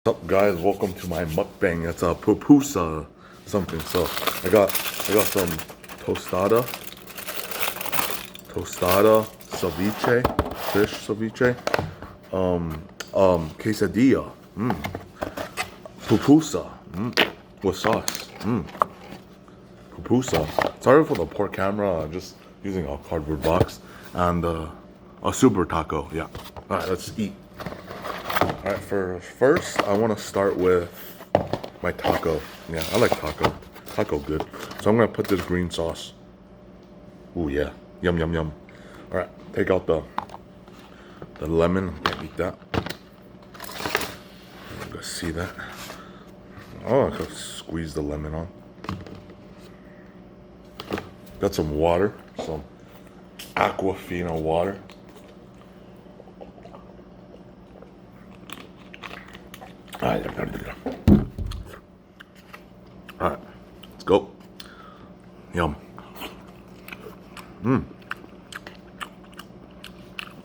What's up, guys? Welcome to my mukbang. It's a pupusa something. So I got some tostada, ceviche, fish ceviche, quesadilla, pupusa, with sauce, pupusa. Sorry for the poor camera. I'm just using a cardboard box and a super taco. Yeah. All right, let's eat. All right, first, I want to start with my taco. Yeah, I like taco. Taco good. So I'm gonna put this green sauce. Ooh yeah, yum yum yum. All right, take out the lemon. Can't eat that. You guys see that? Oh, I could squeeze the lemon on. Got some water, some Aquafina water. All right, let's go. Yum.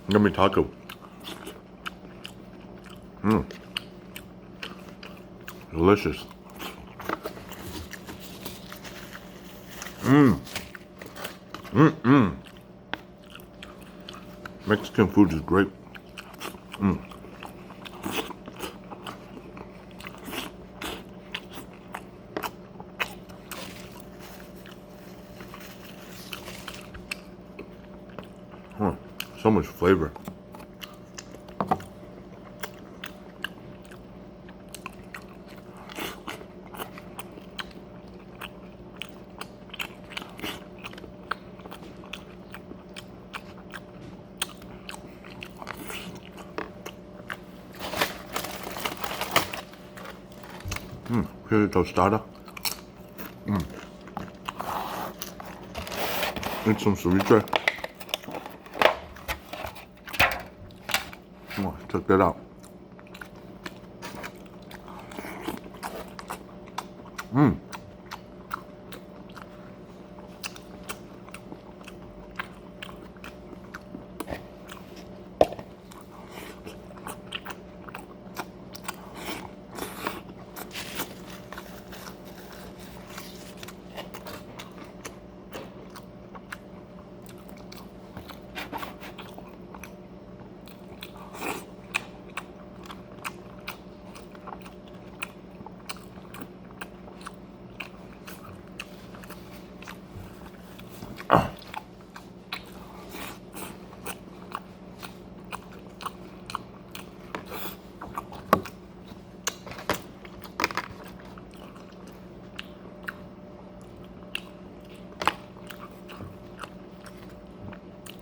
Yummy taco. Delicious. Mexican food is great. So much flavor. Here's the tostada. Eat some ceviche. Come on, check that out.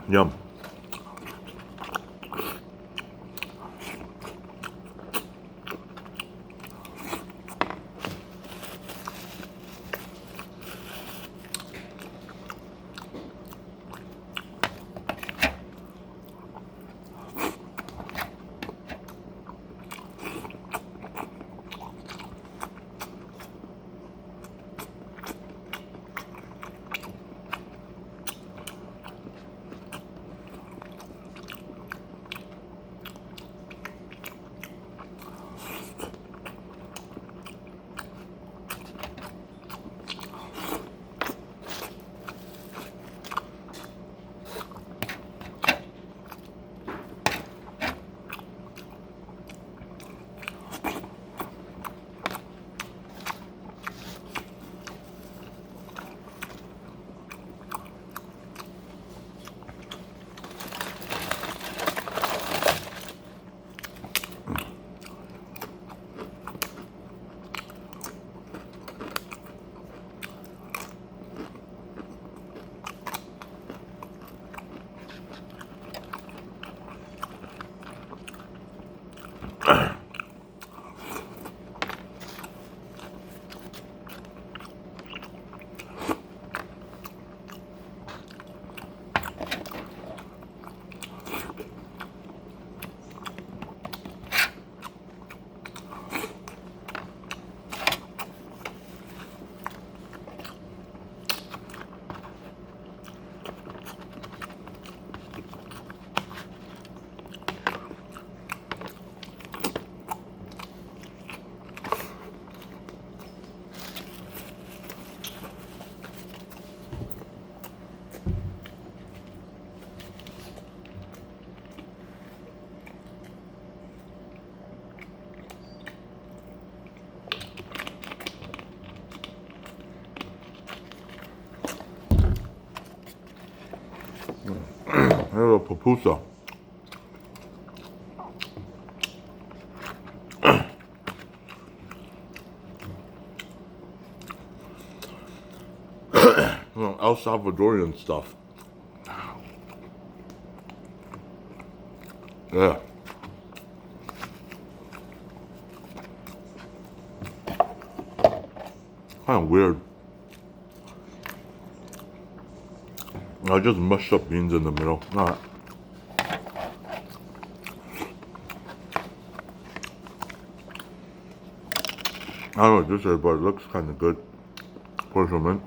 Yum. pupusa. El Salvadorian stuff. Yeah. Kind of weird. I just mushed up beans in the middle. Alright. I don't know what this is, but it looks kind of good. Pour some in.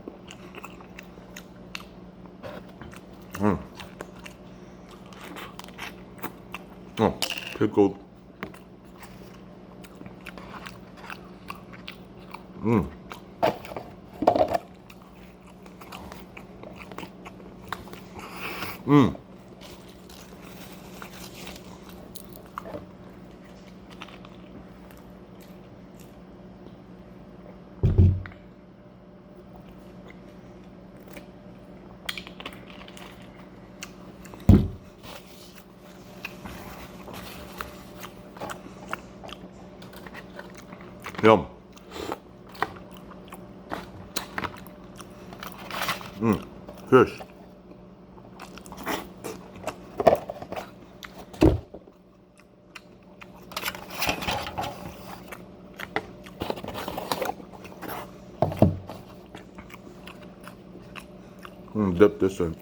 Oh, pickled. Yum. Fish. Dip this in.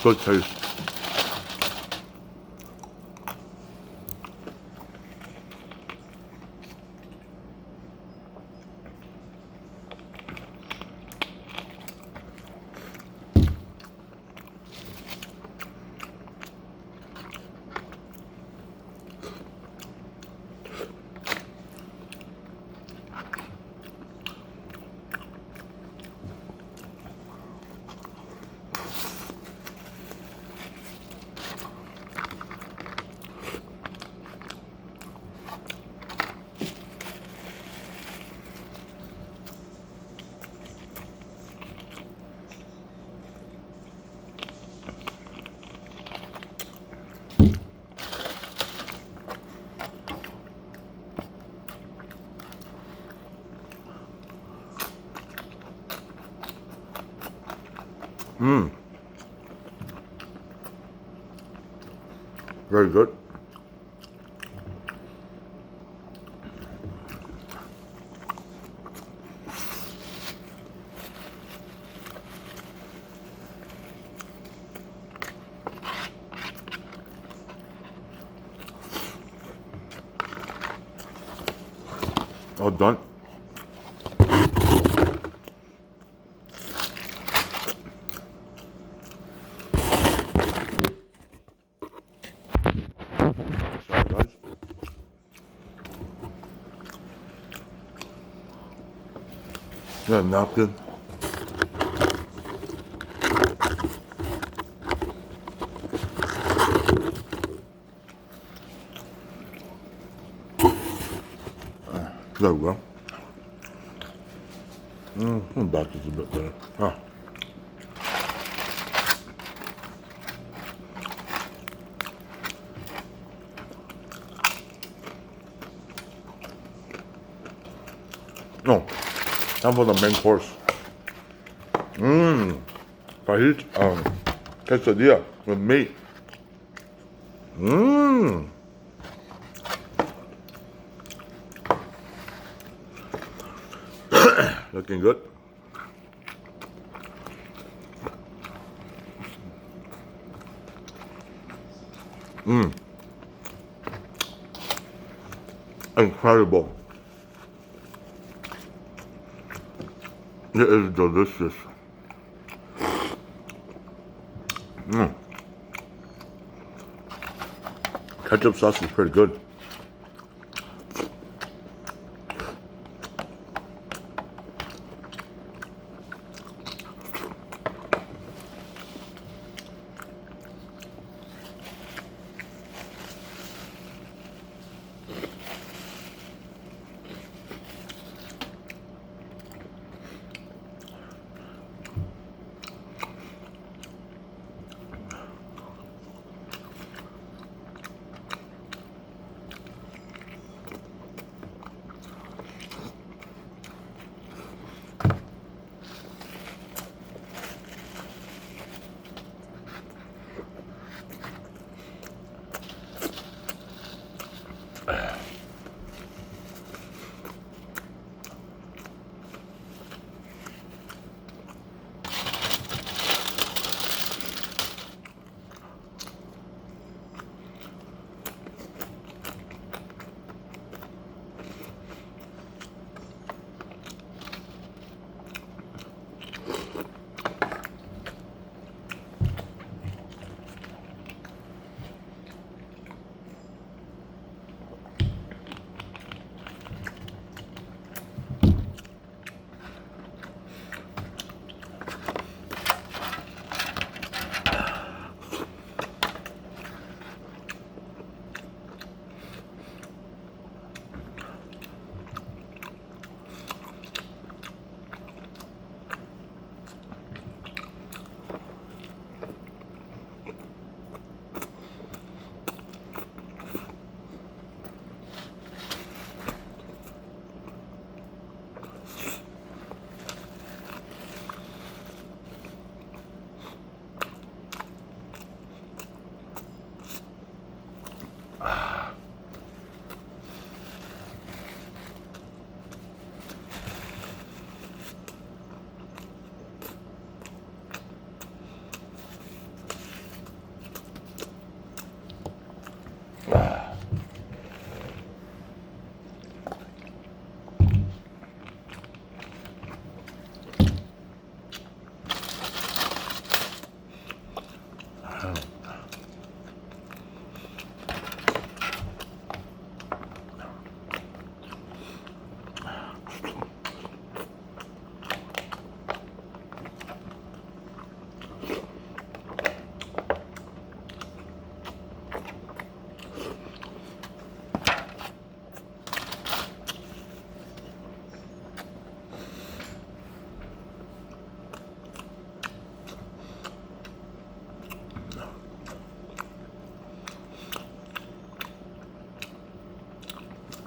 Good taste. Very good. All done. Sorry, guys. Yeah, napkin. There we go. Back is a bit better. Ah. No, time for the main course. Quesadilla with meat. Looking good. Incredible. It is delicious. Ketchup sauce is pretty good.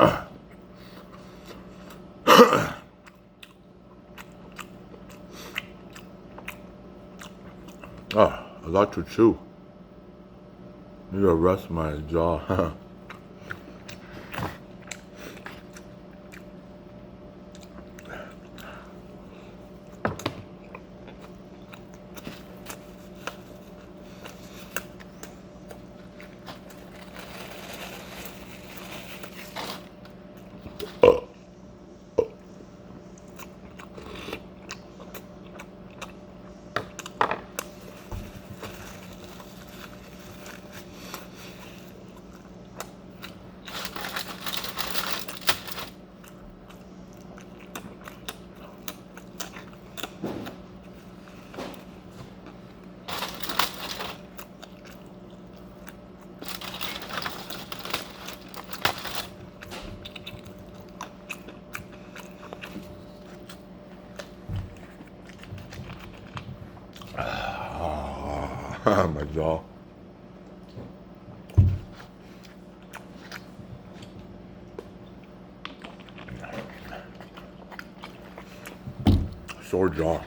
Oh, a lot to chew. Need to rest my jaw. My jaw. Sore jaw.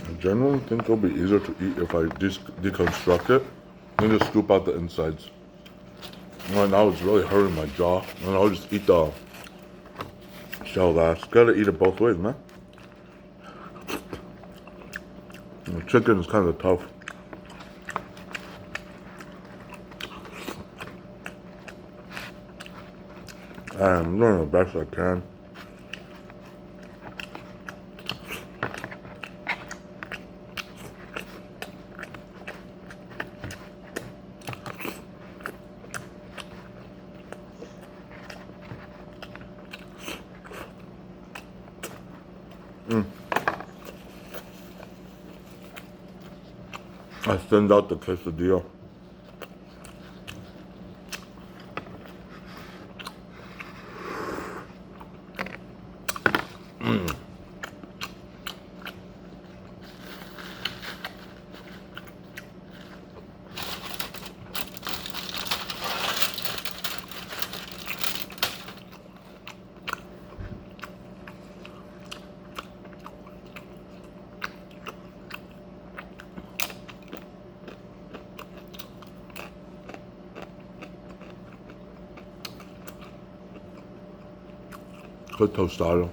I generally think it'll be easier to eat if I deconstruct it and just scoop out the insides. Right now it's really hurting my jaw, and I'll just eat the shell last. Gotta eat it both ways, man. The chicken is kind of tough. I'm doing the best I can. I thinned out the quesadilla. Good tostado.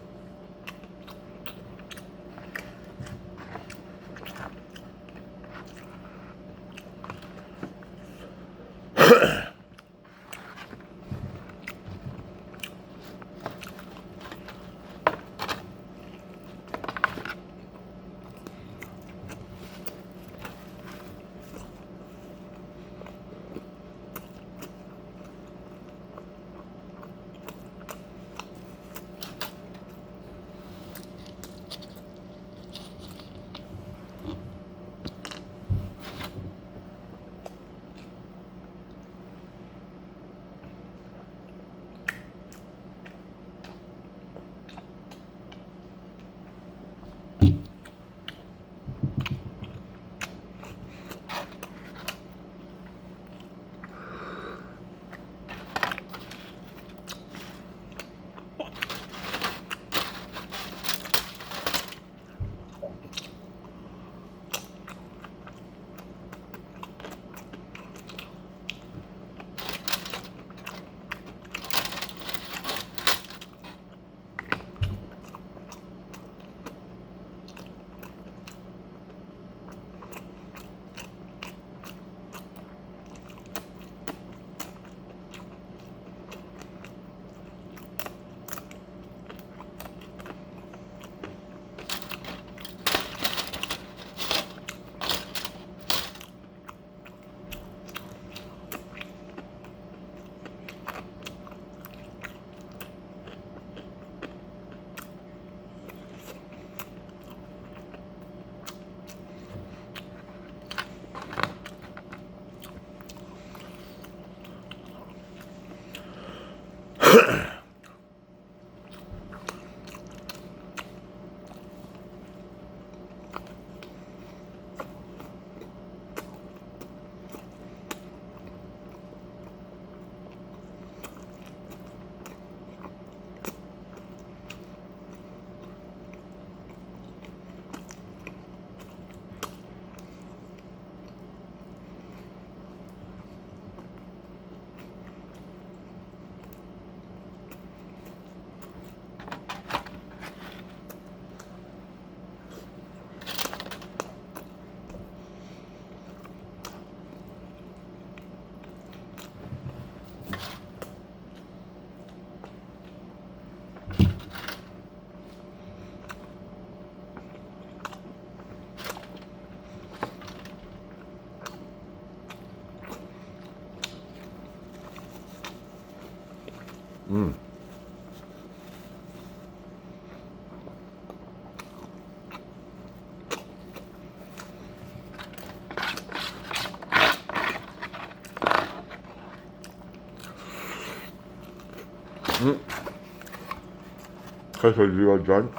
quesadilla done.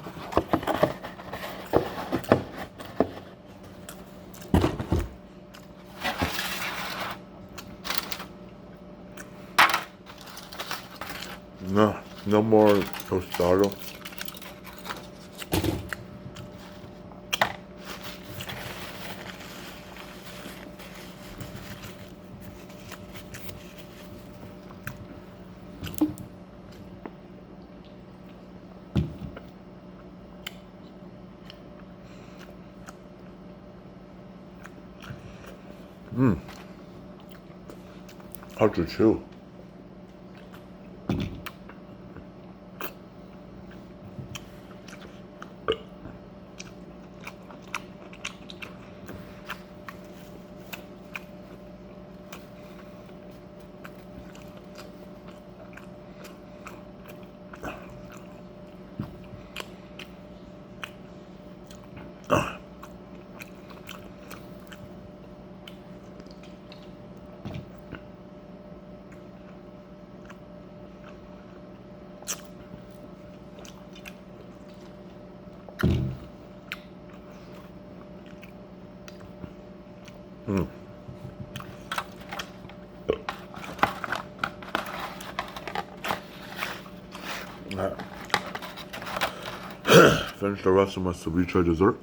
No, no more tostado. Hard to chew. Finish the rest of my ceviche dessert.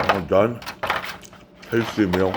I'm done. Tasty meal.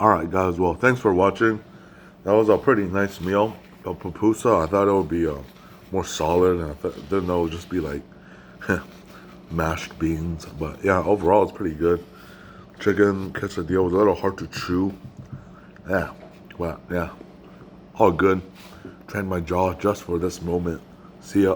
Alright guys, well thanks for watching. That was a pretty nice meal. The pupusa, I thought it would be more solid, and I didn't know it would just be like mashed beans. But yeah, overall it's pretty good. Chicken quesadilla was a little hard to chew. Yeah, well, yeah, all good. Trained my jaw just for this moment. See ya.